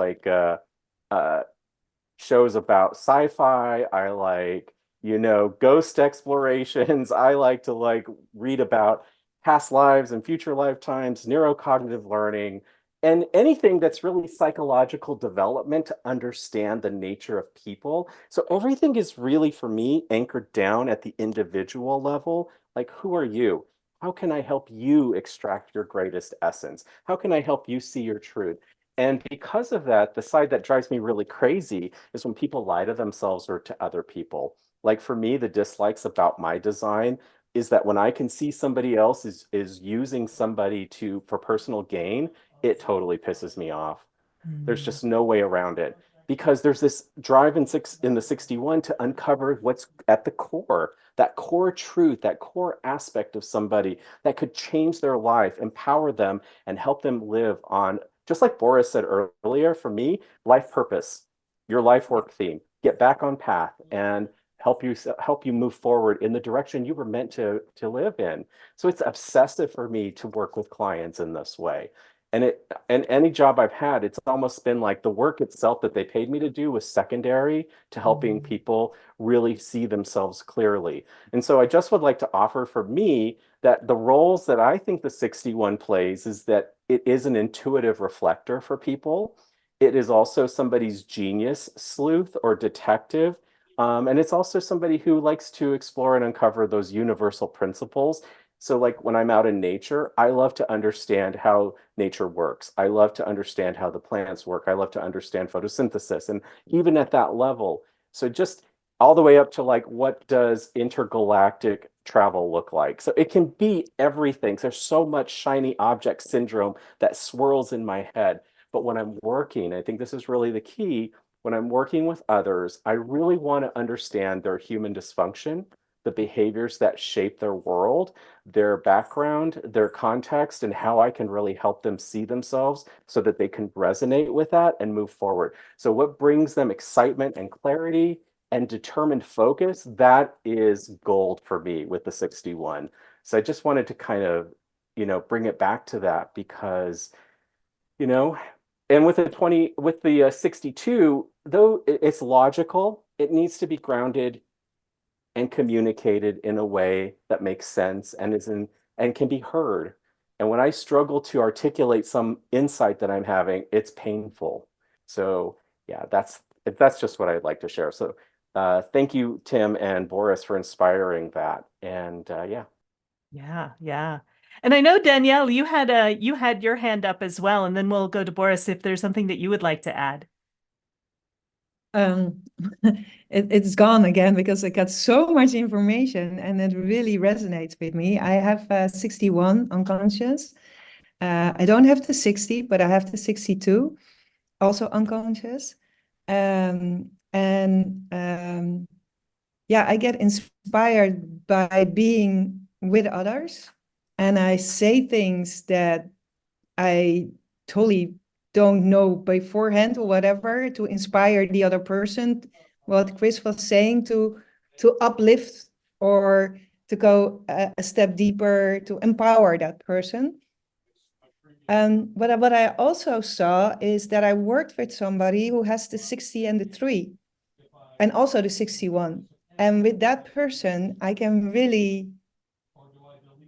shows about sci-fi. I like, ghost explorations. I like to read about past lives and future lifetimes, neurocognitive learning, and anything that's really psychological development to understand the nature of people. So everything is really, for me, anchored down at the individual level. Like, who are you? How can I help you extract your greatest essence? How can I help you see your truth? And because of that, the side that drives me really crazy is when people lie to themselves or to other people. Like for me, the dislikes about my design is that when I can see somebody else is using somebody to for personal gain, it totally pisses me off. There's just no way around it because there's this drive in the 61 to uncover what's at the core, that core truth, that core aspect of somebody that could change their life, empower them, and help them live on, just like Boriss said earlier, for me, life purpose, your life work theme, get back on path and help you move forward in the direction you were meant to live in. So it's obsessive for me to work with clients in this way. And any job I've had, it's almost been like the work itself that they paid me to do was secondary to helping people really see themselves clearly. And so I just would like to offer for me that the roles that I think the 61 plays is that it is an intuitive reflector for people. It is also somebody's genius sleuth or detective. And it's also somebody who likes to explore and uncover those universal principles. So like when I'm out in nature, I love to understand how nature works. I love to understand how the plants work. I love to understand photosynthesis. And even at that level, so just all the way up to like, what does intergalactic travel look like? So it can be everything. There's so much shiny object syndrome that swirls in my head. But when I'm working, I think this is really the key. When I'm working with others, I really want to understand their human dysfunction, the behaviors that shape their world, their background, their context, and how I can really help them see themselves so that they can resonate with that and move forward. So what brings them excitement and clarity and determined focus, that is gold for me with the 61. So I just wanted to kind of, bring it back to that because, and with the 62, though it's logical, it needs to be grounded and communicated in a way that makes sense and can be heard. And when I struggle to articulate some insight that I'm having, it's painful. So yeah, that's just what I'd like to share. So thank you, Tim and Boriss, for inspiring that. And yeah. Yeah. And I know, Danielle, you had your hand up as well, and then we'll go to Boriss if there's something that you would like to add. It's gone again because I got so much information and it really resonates with me. I have 61 unconscious. I don't have the 60, but I have the 62, also unconscious. Yeah, I get inspired by being with others, and I say things that I totally don't know beforehand or whatever to inspire the other person. What Chris was saying, to uplift or to go a step deeper to empower that person. And what I also saw is that I worked with somebody who has the 60 and the 3 and also the 61. And with that person, I can really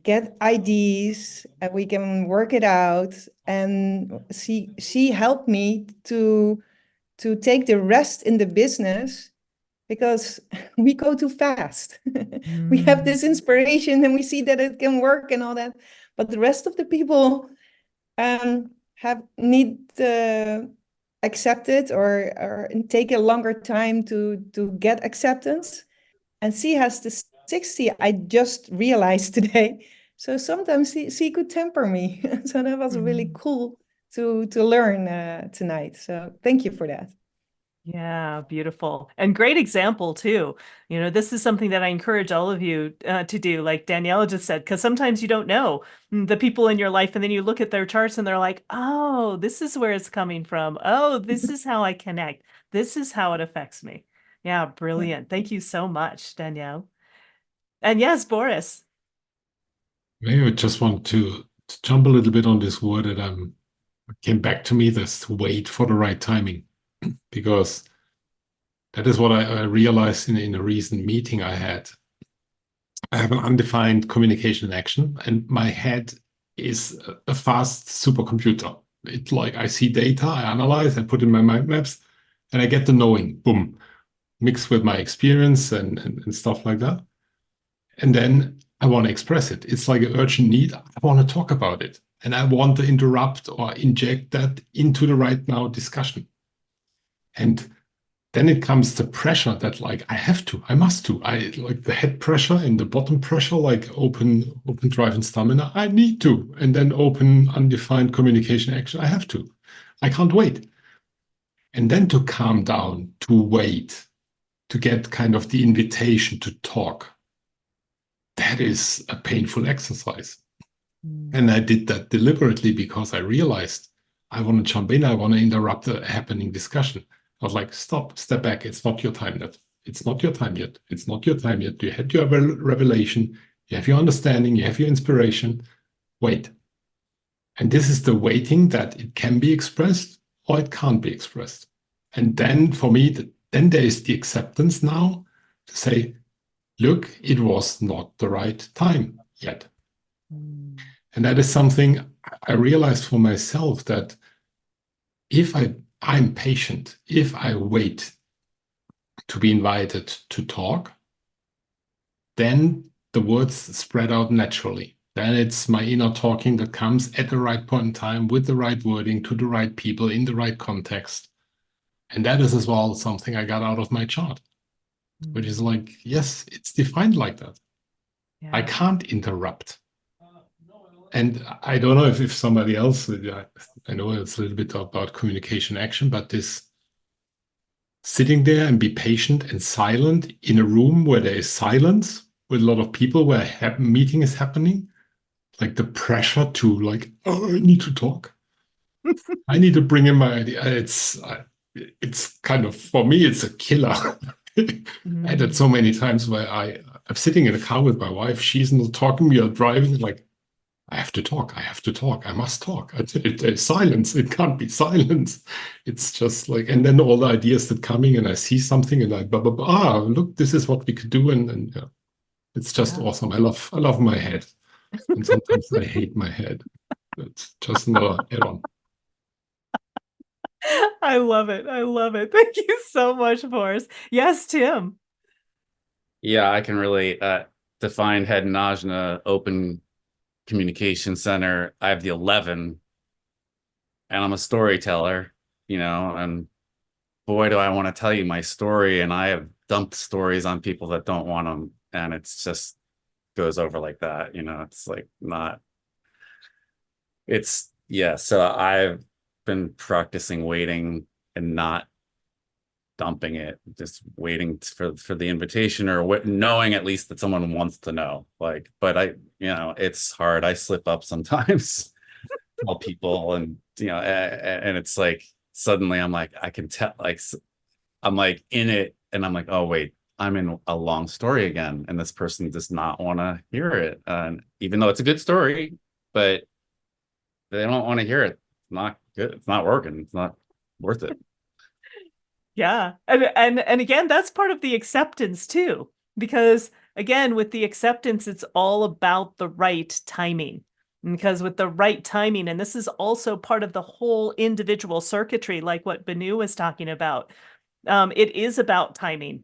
get ideas and we can work it out. And she helped me to take the rest in the business because we go too fast. We have this inspiration and we see that it can work and all that, but the rest of the people need to accept it or take a longer time to get acceptance. And she has the 60, I just realized today. So sometimes she could temper me. So that was really cool to learn tonight. So thank you for that. Yeah, beautiful. And great example too. This is something that I encourage all of you to do, like Daniela just said, because sometimes you don't know the people in your life and then you look at their charts and they're like, oh, this is where it's coming from. Oh, this is how I connect. This is how it affects me. Yeah, brilliant. Thank you so much, Danielle. And yes, Boriss. Maybe I just want to jump a little bit on this word that came back to me, this wait for the right timing. Because that is what I realized in a recent meeting I had. I have an undefined communication action, and my head is a fast supercomputer. It's like I see data, I analyze, I put in my mind maps, and I get the knowing, boom, mixed with my experience and stuff like that. And then I want to express it. It's like an urgent need. I want to talk about it. And I want to interrupt or inject that into the right now discussion. And then it comes the pressure that like I have to, I must to. I like the head pressure and the bottom pressure, like open drive and stamina. I need to. And then open undefined communication action. I have to. I can't wait. And then to calm down, to wait, to get kind of the invitation to talk. That is a painful exercise. And I did that deliberately because I realized I want to jump in. I want to interrupt the happening discussion. I was like, stop, step back. It's not your time yet. It's not your time yet. It's not your time yet. You had your revelation. You have your understanding. You have your inspiration. Wait. And this is the waiting that it can be expressed or it can't be expressed. And then for me, then there is the acceptance now to say, look, it was not the right time yet. And that is something I realized for myself, that if I'm patient, if I wait to be invited to talk, then the words spread out naturally. Then it's my inner talking that comes at the right point in time with the right wording to the right people in the right context. And that is as well something I got out of my chart, which is like, yes, it's defined like that. Yeah. I can't interrupt. And I don't know if somebody else, I know it's a little bit about communication action, but this sitting there and be patient and silent in a room where there is silence with a lot of people, where a meeting is happening, like the pressure to like, oh, I need to talk. I need to bring in my idea. It's kind of, for me, it's a killer. I had it so many times where I'm sitting in a car with my wife. She's not talking. We are driving. Like, I have to talk. I have to talk. I must talk. There's silence. It can't be silence. It's just like, and then all the ideas that coming, and I see something, and I blah blah blah. Ah, look, this is what we could do, and yeah, it's just awesome. I love my head, and sometimes I hate my head. It's just another add-on. I love it. I love it. Thank you so much, Boriss. Yes, Tim. Yeah, I can relate. Defined head and ajna, open communication center. I have the 11, and I'm a storyteller, and boy, do I want to tell you my story. And I have dumped stories on people that don't want them. And it's just goes over like that. It's like so I've been practicing waiting and not dumping it, just waiting for the invitation, or knowing at least that someone wants to know. Like, but it's hard. I slip up sometimes, tell people, and and it's like suddenly I'm like, I can tell, like I'm like in it, and I'm like, oh wait, I'm in a long story again, and this person does not want to hear it, and even though it's a good story, but they don't want to hear it. It's not good. It's not working. It's not worth it. Yeah. And again, that's part of the acceptance too, because again, with the acceptance, it's all about the right timing. Because with the right timing, and this is also part of the whole individual circuitry, like what Banu was talking about, it is about timing.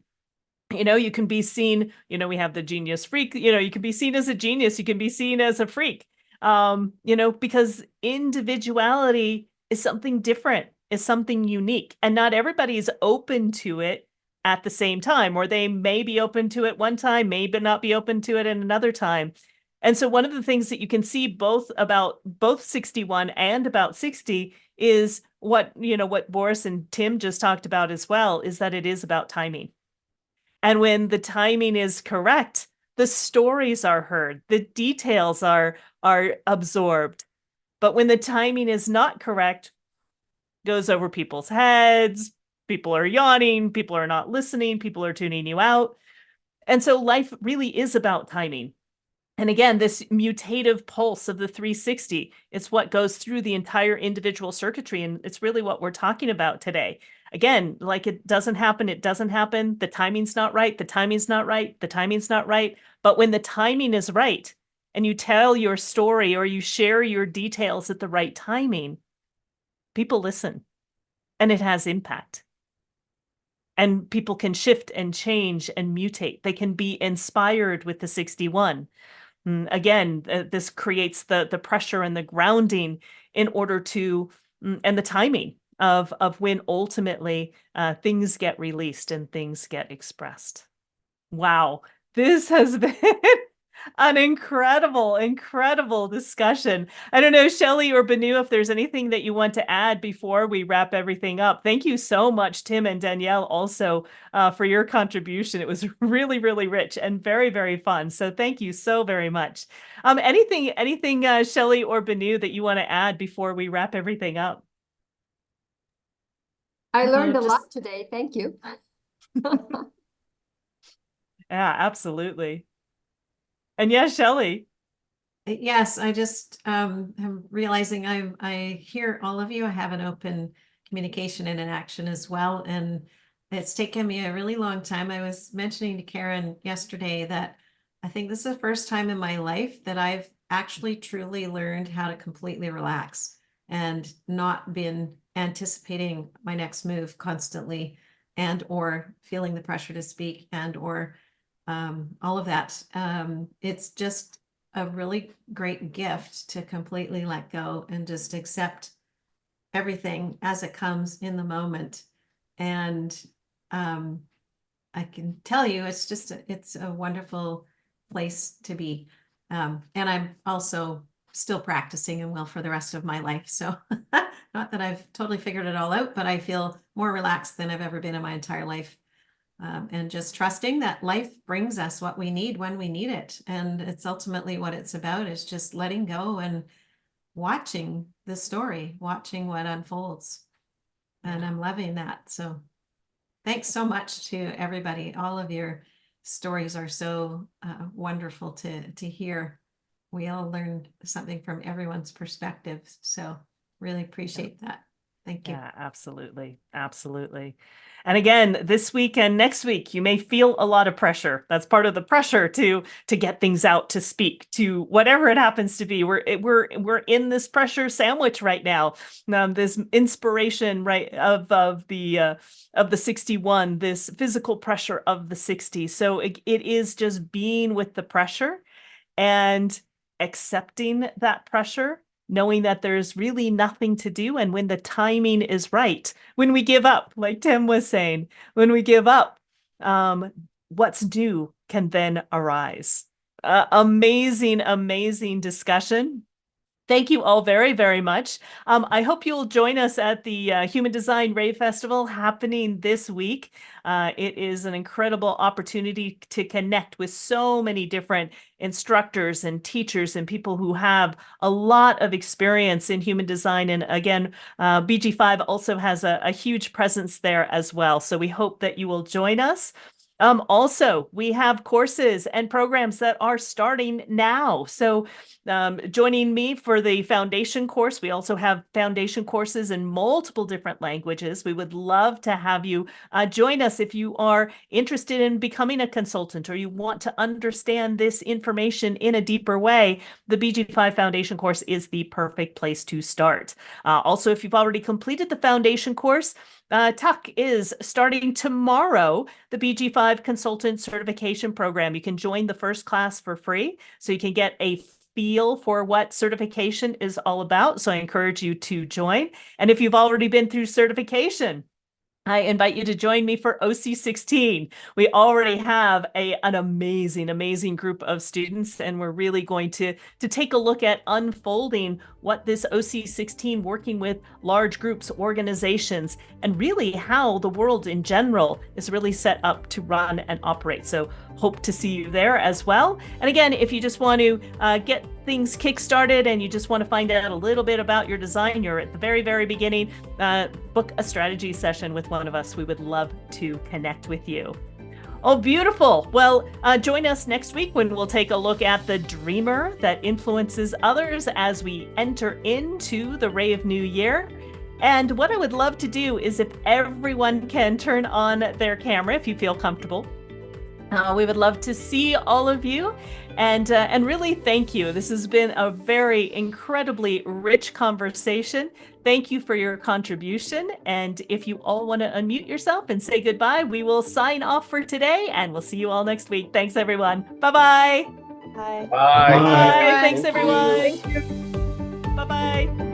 You can be seen, we have the genius freak, you can be seen as a genius, you can be seen as a freak, because individuality is something different, is something unique, and not everybody is open to it at the same time, or they may be open to it one time, maybe not be open to it in another time. And so one of the things that you can see both about both 61 and about 60 is what Boriss and Tim just talked about as well, is that it is about timing. And when the timing is correct, the stories are heard, the details are absorbed. But when the timing is not correct, goes over people's heads, people are yawning, people are not listening, people are tuning you out. And so life really is about timing. And again, this mutative pulse of the 360, it's what goes through the entire individual circuitry. And it's really what we're talking about today. again, like it doesn't happen, it doesn't happen. The timing's not right. The timing's not right. The timing's not right. But when the timing is right and you tell your story or you share your details at the right timing, people listen and it has impact. And people can shift and change and mutate. They can be inspired with the 61. Again, this creates the pressure and the grounding in order to, and the timing of when ultimately things get released and things get expressed. Wow, this has been an incredible discussion. I don't know, Shelley or Banu, if there's anything that you want to add before we wrap everything up. Thank you so much, Tim and Danielle, also for your contribution. It was really rich and very fun. So thank you so very much. Anything, Shelley or Banu, that you want to add before we wrap everything up? I learned a lot today. Thank you. Yeah, absolutely. And yes, Shelley. Yes, I just am realizing I hear all of you. I have an open communication and an action as well. And it's taken me a really long time. I was mentioning to Karen yesterday that I think this is the first time in my life that I've actually truly learned how to completely relax and not been anticipating my next move constantly and or feeling the pressure to speak and or all of that. It's just a really great gift to completely let go and just accept everything as it comes in the moment. And I can tell you, it's a wonderful place to be. And I'm also still practicing and will for the rest of my life. So not that I've totally figured it all out, but I feel more relaxed than I've ever been in my entire life. And just trusting that life brings us what we need when we need it. And it's ultimately what it's about, is just letting go and watching the story, watching what unfolds. And I'm loving that. So thanks so much to everybody. All of your stories are so wonderful to hear. We all learned something from everyone's perspective. So really appreciate that. Thank you. Yeah, absolutely. And again, this week and next week, you may feel a lot of pressure. That's part of the pressure to get things out, to speak, to whatever it happens to be. We're in this pressure sandwich right now. This inspiration, right, of the 61, this physical pressure of the 60. So it is just being with the pressure and accepting that pressure, knowing that there's really nothing to do. And when the timing is right, when we give up, like Tim was saying, when we give up, what's due can then arise. Amazing discussion. Thank you all very much. I hope you'll join us at the Human Design Rave Festival happening this week. It is an incredible opportunity to connect with so many different instructors and teachers and people who have a lot of experience in human design. And again, BG5 also has a huge presence there as well. So we hope that you will join us. Also, we have courses and programs that are starting now. So joining me for the foundation course, we also have foundation courses in multiple different languages. We would love to have you join us if you are interested in becoming a consultant or you want to understand this information in a deeper way. The BG5 foundation course is the perfect place to start. Also, if you've already completed the foundation course, Tuck is starting tomorrow, the BG5 Consultant Certification Program. You can join the first class for free, so you can get a feel for what certification is all about. So I encourage you to join. And if you've already been through certification, I invite you to join me for OC16. We already have an amazing group of students, and we're really going to take a look at unfolding what this OC16, working with large groups, organizations, and really how the world in general is really set up to run and operate. So hope to see you there as well. And again, if you just want to get things kick-started and you just want to find out a little bit about your design, you're at the very beginning, book a strategy session with one of us. We would love to connect with you. Oh, beautiful. Well, join us next week when we'll take a look at the dreamer that influences others as we enter into the Rave New Year. And what I would love to do is if everyone can turn on their camera, if you feel comfortable. We would love to see all of you, and really thank you. This has been a very incredibly rich conversation. Thank you for your contribution. And if you all want to unmute yourself and say goodbye, we will sign off for today, and we'll see you all next week. Thanks, everyone. Bye-bye. Bye. Bye. Bye. Thanks, Thank everyone. you. Bye-bye.